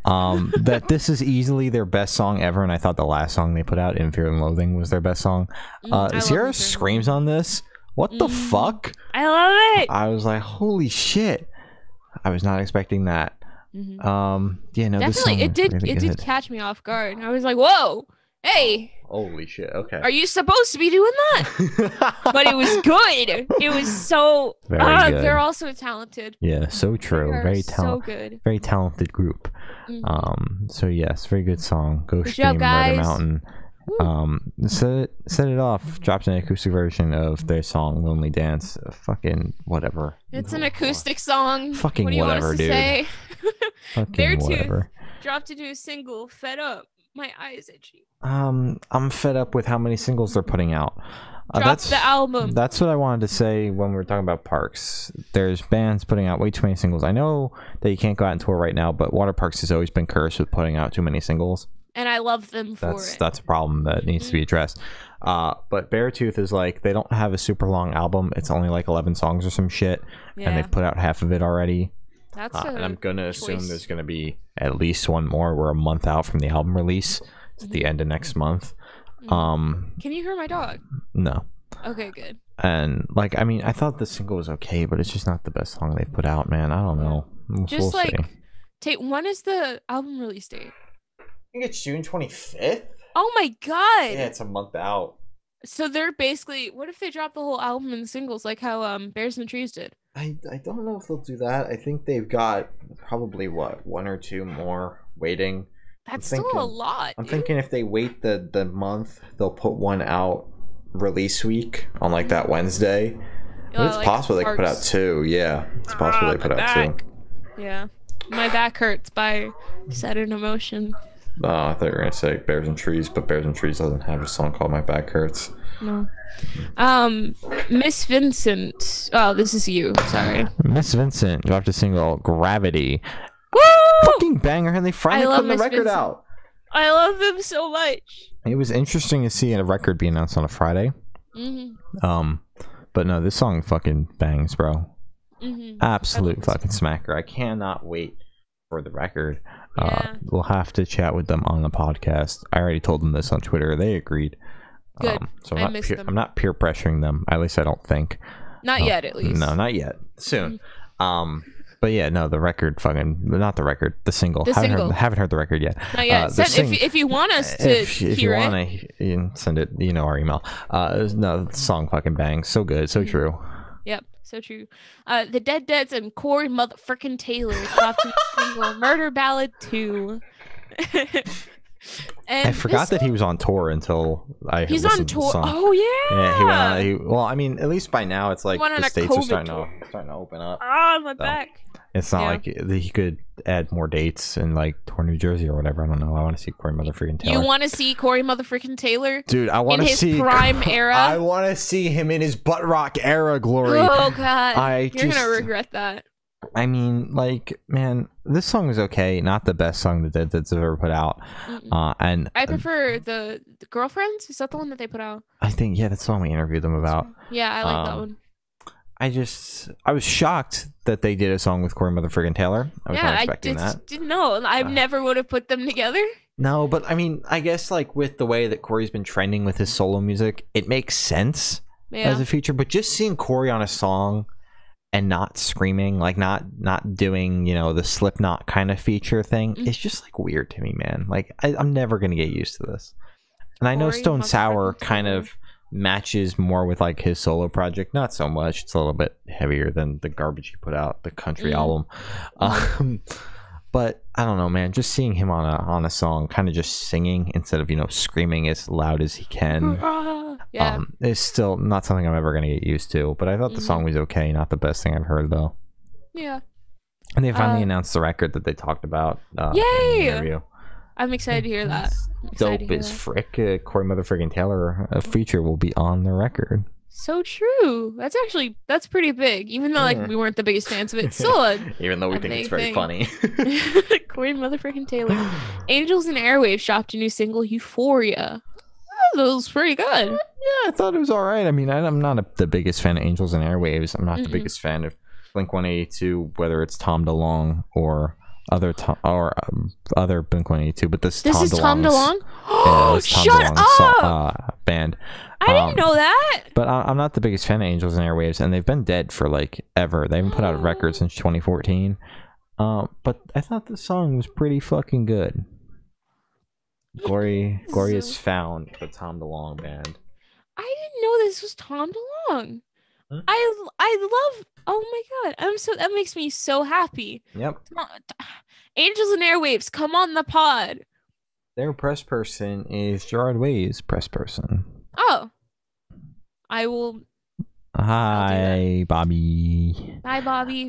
that this is easily their best song ever, and I thought the last song they put out, In Fear and Loathing, was their best song. Sierra screams on this. What the fuck? I love it. I was like, holy shit, I was not expecting that. Yeah, no, definitely this song it did really did catch me off guard. I was like, whoa, hey, holy shit, okay, are you supposed to be doing that? But it was good. It was so good. They're also talented. Yeah, so true. Very talented. So good. Very talented group. So yes, very good song. Go stream Murder Mountain. Set it off. Dropped an acoustic version of their song Lonely Dance. Fucking whatever. It's an acoustic song. Fucking what do you whatever, want us to dude. Say? Beartooth dropped a new single, Fed Up. My eyes itchy. I'm fed up with how many singles they're putting out. That's the album. That's what I wanted to say when we were talking about Parks. There's bands putting out way too many singles. I know that you can't go out and tour right now, but Waterparks has always been cursed with putting out too many singles. And I love them for it. That's a problem that needs to be addressed. But Beartooth is like, they don't have a super long album. It's only like 11 songs or some shit, and they've put out half of it already. And I'm gonna assume there's gonna be at least one more. We're a month out from the album release. It's at the end of next month. Can you hear my dog? No. Okay, good. And like, I mean, I thought the single was okay, but it's just not the best song they've put out, man. I don't know. Just we'll see. When is the album release date? I think it's June 25th. Oh my god. Yeah, it's a month out. So they're basically, what if they drop the whole album in singles like how Bears and the Trees did? I don't know if they'll do that. I think they've got probably one or two more waiting. That's still a lot. I'm thinking if they wait the month, they'll put one out release week on like that Wednesday. But it's possible they could put out 2. Yeah, it's possible they put out 2. Yeah, my back hurts by sudden emotion. Oh, I thought you were gonna say Bears and Trees, but Bears and Trees doesn't have a song called My Back Hurts. No. Miss Vincent. Oh, this is you. Sorry. Miss Vincent dropped a single, Gravity. Woo! Fucking banger, and they finally put the record out. I love them so much. It was interesting to see a record be announced on a Friday. But no, this song fucking bangs, bro. Absolute fucking smacker. I cannot wait for the record. We'll have to chat with them on the podcast. I already told them this on Twitter. They agreed. Good. So I'm not peer pressuring them. At least I don't think. Not yet, at least. No, not yet. Soon. But yeah, no, the record not the record, the single. Haven't heard the record yet. Not yet. If you want us to if you want to send it, our email. No, the song fucking bangs. So good, so true. Yep, so true. The Dead Deads and Corey motherfucking Taylor dropped a single, Murder Ballad 2. And I forgot that he was on tour until he's on tour. Oh yeah. Yeah, he went on. Well, I mean, at least by now it's like the states are starting to open up. Ah, my back. It's not like he could add more dates in like tour New Jersey or whatever. I don't know. I want to see Corey motherfucking Taylor. You want to see Corey motherfucking Taylor? Dude, I want to see his prime era. I want to see him in his butt rock era glory. Oh god, you're gonna regret that. I mean, like, man, this song is okay. Not the best song that Dead Deads have ever put out. And I prefer the Girlfriends. Is that the one that they put out? I think, yeah, that's the one we interviewed them about. Yeah, I like that one. I was shocked that they did a song with Corey motherfucking Taylor. I was not expecting that. Didn't know. I never would have put them together. No, but I mean, I guess like with the way that Corey's been trending with his solo music, it makes sense as a feature. But just seeing Corey on a song and not screaming, like not doing, the Slipknot kind of feature thing, it's just like weird to me, man. Like I'm never gonna get used to this. And I know Stone Sour kind of matches more with like his solo project, not so much. It's a little bit heavier than the garbage he put out, the country album. But I don't know, man. Just seeing him on a song, kind of just singing instead of screaming as loud as he can. It's still not something I'm ever gonna get used to. But I thought the song was okay. Not the best thing I've heard though. Yeah. And they finally announced the record that they talked about. Yay! In the interview. I'm excited to hear that. Dope as frick. Corey motherfucking Taylor, a feature will be on the record. So true. That's pretty big. Even though we weren't the biggest fans of it, still even though we think it's very funny. Corey motherfucking Taylor. Angels and Airwaves dropped a new single, Euphoria. That was pretty good. Yeah, I thought it was all right. I mean, I'm not the biggest fan of Angels and Airwaves. I'm not the biggest fan of Blink-182, whether it's Tom DeLonge or other Blink-182, but this is Tom DeLonge. Oh, shut up! Band. I didn't know that. But I'm not the biggest fan of Angels and Airwaves, and they've been dead for like ever. They haven't put out a record since 2014. But I thought the song was pretty fucking good. Glory is found, the Tom DeLonge band. I didn't know this was Tom DeLonge. Huh? I love. Oh my god! That makes me so happy. Yep. Angels and Airwaves, come on the pod. Their press person is Gerard Way's press person. Oh, I will. Hi, Bobby. Hi, Bobby.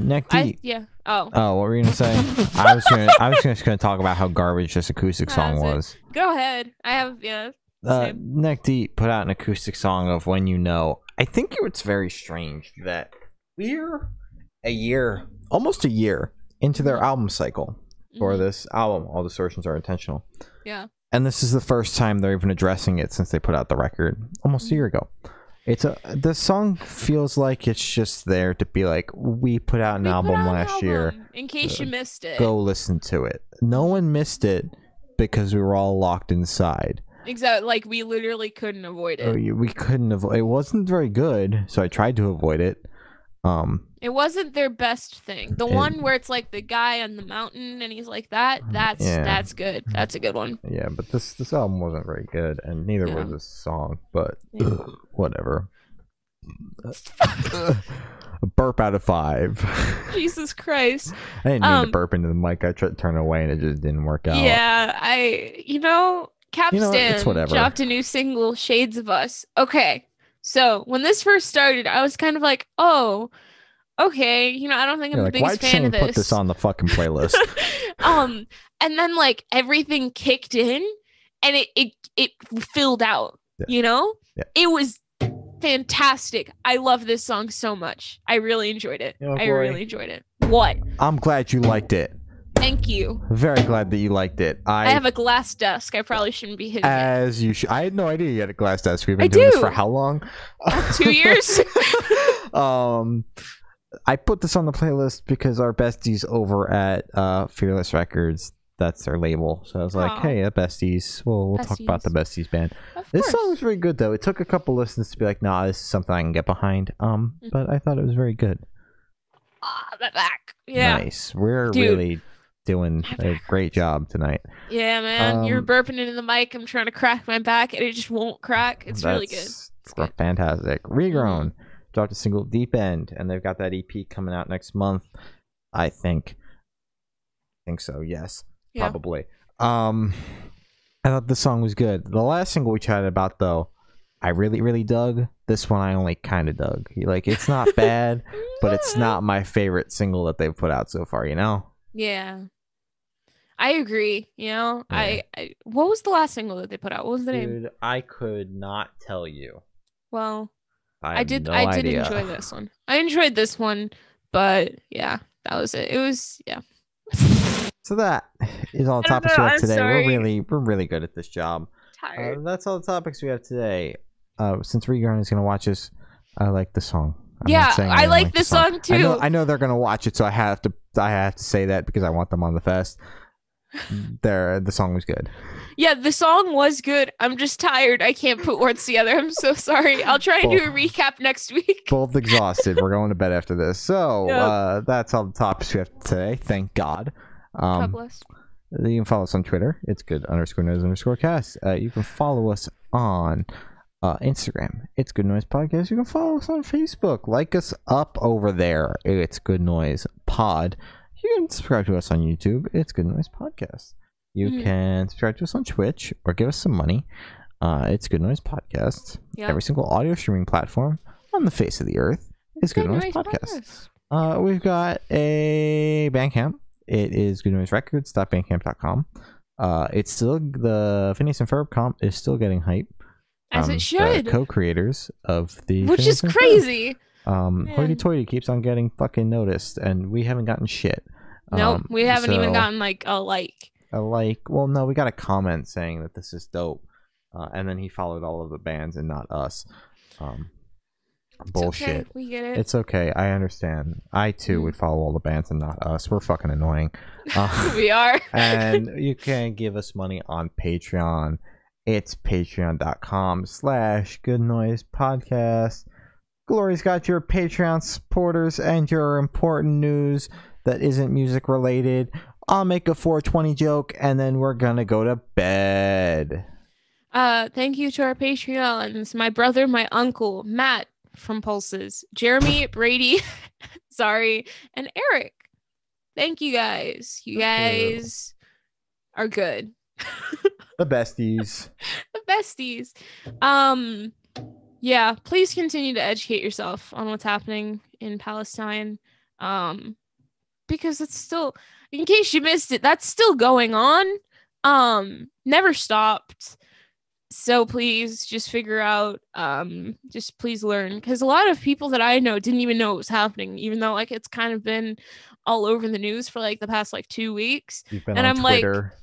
Neck deep. Yeah. Oh. Oh, what were you gonna say? I was just gonna talk about how garbage this acoustic song was. Go ahead. I have Neck Deep put out an acoustic song of When You Know. I think it's very strange that we're almost a year into their album cycle for this album. All Distortions Are Intentional. Yeah. And this is the first time they're even addressing it since they put out the record almost a year ago. The song feels like it's just there to be like, we put out an album last year. In case you missed it. Go listen to it. No one missed it because we were all locked inside. Exactly. Like, we literally couldn't avoid it. We couldn't avoid it. It wasn't very good, so I tried to avoid it. It wasn't their best thing. The one where it's like the guy on the mountain and he's like that's good. That's a good one. Yeah, but this album wasn't very good, and neither was this song, but whatever. A burp out of 5. Jesus Christ. I didn't mean to burp into the mic. I tried to turn it away and it just didn't work out. Yeah, Capstan dropped a new single, Shades of Us. Okay. So when this first started, I was kind of like, oh, okay. I don't think I'm the biggest fan of this. Put this on the fucking playlist. And then like everything kicked in and it filled out, Yeah. It was fantastic. I love this song so much. I really enjoyed it. Oh, I really enjoyed it. What? I'm glad you liked it. Thank you. Very glad that you liked it. I have a glass desk. I probably shouldn't be hitting as you should. I had no idea you had a glass desk. We've been doing this for how long? 2 years. I put this on the playlist because our besties over at Fearless Records, that's their label. So I was like, hey, besties. We'll talk about the Besties band. This song was very good, though. It took a couple listens to be like, nah, this is something I can get behind. But I thought it was very good. My back. Yeah. Nice. We're really doing a great job tonight. Yeah, man. You're burping into the mic. I'm trying to crack my back, and it just won't crack. It's really good. It's fantastic. Regrown dropped a single, Deep End, and they've got that EP coming out next month. I think so. Yes, probably. I thought the song was good. The last single we chatted about, though, I really dug. This one I only kind of dug. Like, it's not bad, but it's not my favorite single that they've put out so far. You know? Yeah. I agree. You know, I what was the last single that they put out? What was the name? I could not tell you. Well, I did enjoy this one. I enjoyed this one, but yeah, that was it. It was So that is all the topics we have today. Sorry. We're really good at this job. Tired. That's all the topics we have today. Since Regarn is gonna watch us, I like the song. I like the song too. I know they're gonna watch it, so I have to say that because I want them on the fest. The song was good. Yeah, the song was good. I'm just tired. I can't put words together. I'm so sorry. I'll try and do a recap next week. Both exhausted. We're going to bed after this. So that's all the topics we have today. Thank God. God bless. You can follow us on Twitter. It's good_noise_cast. You can follow us on Instagram. It's Good Noise Podcast. You can follow us on Facebook. Like us up over there. It's Good Noise Pod. You can subscribe to us on YouTube. It's Good Noise Podcast. You can subscribe to us on Twitch or give us some money. It's Good Noise Podcast. Yep. Every single audio streaming platform on the face of the earth is Good Noise Podcast. We've got a Bandcamp. It is goodnoiserecords.bandcamp.com. It's still the Phineas and Ferb comp is still getting hype. As it should. The co-creators of the which is crazy. Hoity-toity keeps on getting fucking noticed, and we haven't gotten shit. Nope, we haven't even gotten like a like. Well, no, we got a comment saying that this is dope, and then he followed all of the bands and not us. Bullshit. Okay. We get it. It's okay. I understand. I too would follow all the bands and not us. We're fucking annoying. We are. And you can give us money on Patreon. It's patreon.com/goodnoisepodcast. Glory's got your Patreon supporters and your important news that isn't music related. I'll make a 420 joke and then we're gonna go to bed. Thank you to our Patreons. My brother, my uncle, Matt from Pulses, Jeremy, Brady, sorry, and Eric. Thank you guys. You guys are good. The besties. The besties. Yeah, please continue to educate yourself on what's happening in Palestine. Because it's still, in case you missed it, that's still going on. Never stopped. So please just figure out, just please learn. Because a lot of people that I know didn't even know it was happening, even though like it's kind of been all over the news for like the past like 2 weeks. You've been on Twitter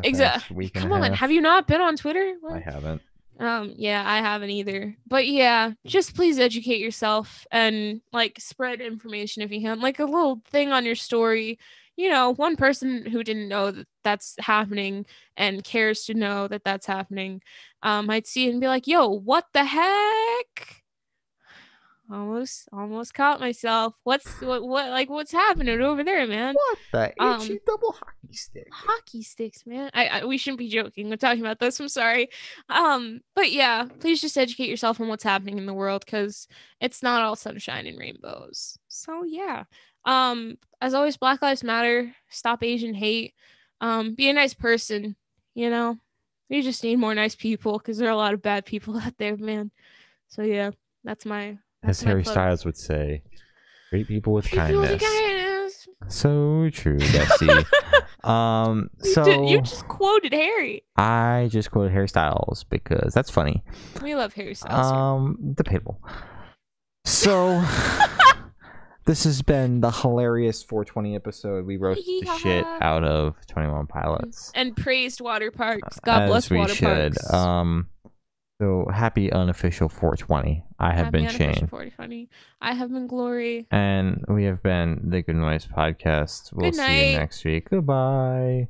exactly. Come on, have you not been on Twitter? What? I haven't. Yeah, I haven't either. But yeah, just please educate yourself and like spread information if you can. Like a little thing on your story. You know, one person who didn't know that that's happening and cares to know that that's happening might see it and be like, yo, what the heck? Almost caught myself. What's happening over there, man? What the itchy double hockey stick? Hockey sticks, man. We shouldn't be joking. We're talking about this. I'm sorry. But yeah, please just educate yourself on what's happening in the world because it's not all sunshine and rainbows. So yeah. As always, Black Lives Matter. Stop Asian hate. Be a nice person. You know, we just need more nice people because there are a lot of bad people out there, man. So yeah, that's my. As Harry Styles would say, treat people with kindness. So true, Bessie. So you just quoted Harry. I just quoted Harry Styles because that's funny. We love Harry Styles. Debatable. So this has been the hilarious 420 episode. We roasted the shit out of 21 Pilots and praised Waterparks. God bless Waterparks. So happy unofficial 420. I have been Shane. 420. I have been Glory. And we have been the Good Noise Podcast. We'll see you next week. Goodbye.